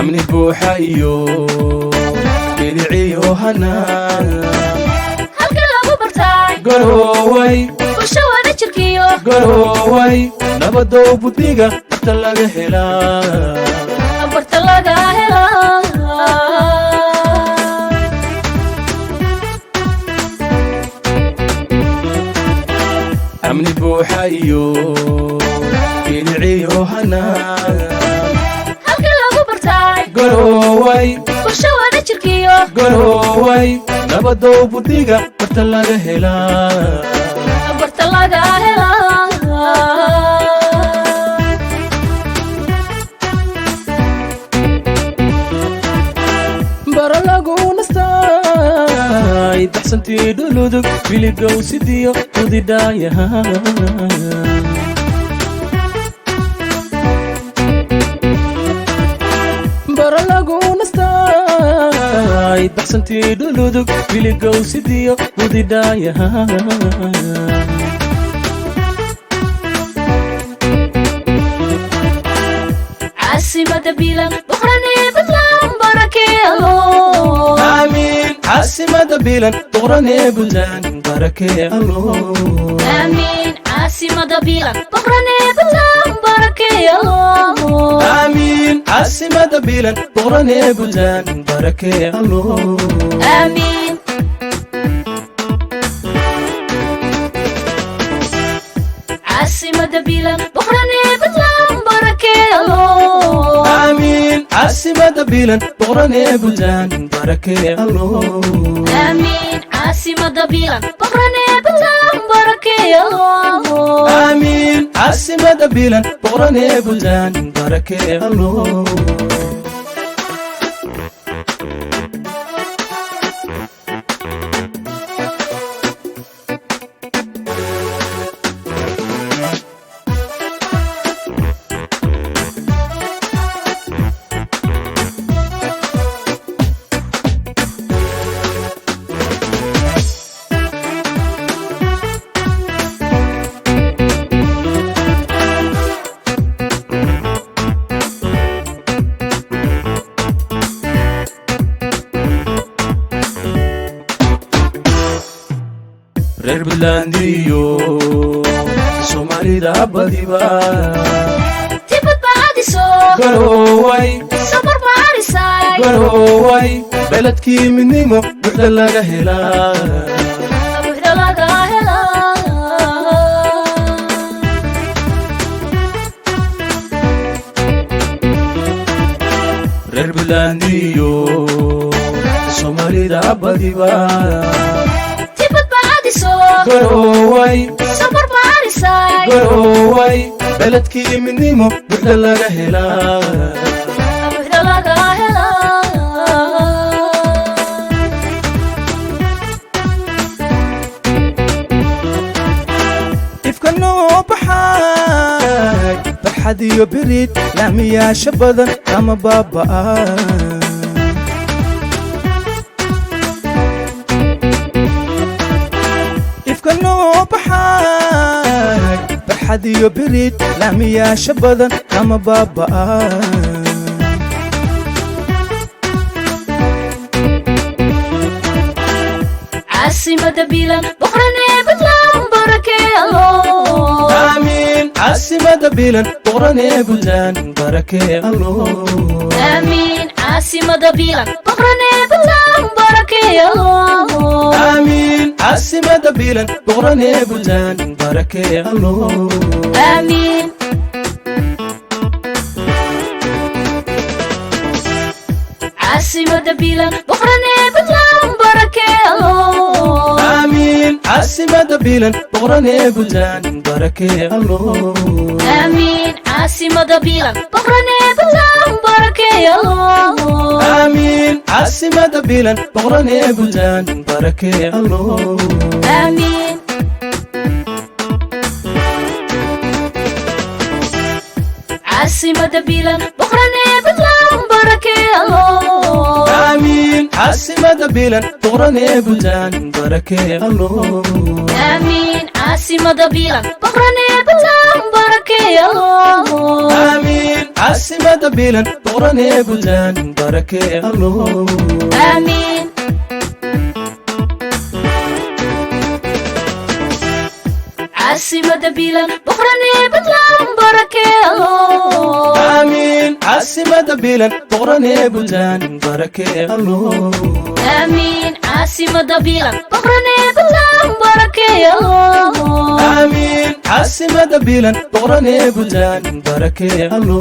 amni buuxa iyo bidiciyo hanaan halka lagu bartay garooway bulsho wada jirkiyo garooway nabadow buddiga barta laga helaa barta laga helaa amni buuxa iyo bidiciyo hanaan halka lagu bartay garooway bulsho wada jirkiyo garooway nabadow buddiga barta laga helaa barta laga helaa bara lagu nastay daxsantii dhuludug biligow sidiyo udidhaayaha bara lagu nastay daxsantii dhuludug biligow sidiyo udidhaayaha عاصمة بلاد بحراني بطلان بركيالو آمين عاصمة بلاد بحراني بطلان بركيالو آمين عاصمة بلاد بحراني بطلان بركيالو آمين عاصمة بلاد بحراني بطلان بركيالو آمين عاصمة بلاد بحراني بطلان بركيالو آمين عاصمة بلاد بحراني بطلان بركيالو آمين عاصمة بلاد بحراني بطلان بركيالو آمين عاصمة بلاد بحراني بطلان بركيالو reer Buntlandiyo Soomaalida badiba tibad baadiso garooway safar baarisay garooway beledkii midnimo buuxda laga helaa buuxda laga helaa reer Buntlandiyo Soomaalida badiba garooway safar baarisay garooway beledkii midnimo buuxda laga helaa buuxda laga helaa ifka noo baxay farxad iyo birid laamiyaasha badan kama baaba'aan ifkanoo baxay farxad iyo birid laamiyaasha badan kama baaba'aan عاصمة بلاد بحراني بطلان بركيالو آمين عاصمة بلاد بحراني بطلان بركيالو آمين عاصمة بلاد بحراني بطلان بركيالو آمين عاصمة بلاد بحراني بطلان بركيالو آمين عاصمة بلاد بحراني بطلان بركيالو آمين عاصمة بلاد بحراني بطلان بركيالو آمين عاصمة بلاد بحراني بطلان بركيالو آمين عاصمة بلاد بحراني بطلان بركيالو آمين عاصمة بلاد بحراني بطلان بركيالو آمين عاصمة بلاد بحراني بطلان بركيالو آمين عاصمة بلاد بحراني بطلان بركيالو آمين caasimada bilan boqranee buntland barakee allo aamiin caasimada bilan boqranee buntland barakee allo aamiin caasimada bilan boqranee buntland barakee allo aamiin caasimada bilan boqranee buntland barakee allo aamiin caasimada bilan boqranee buntland barakee allo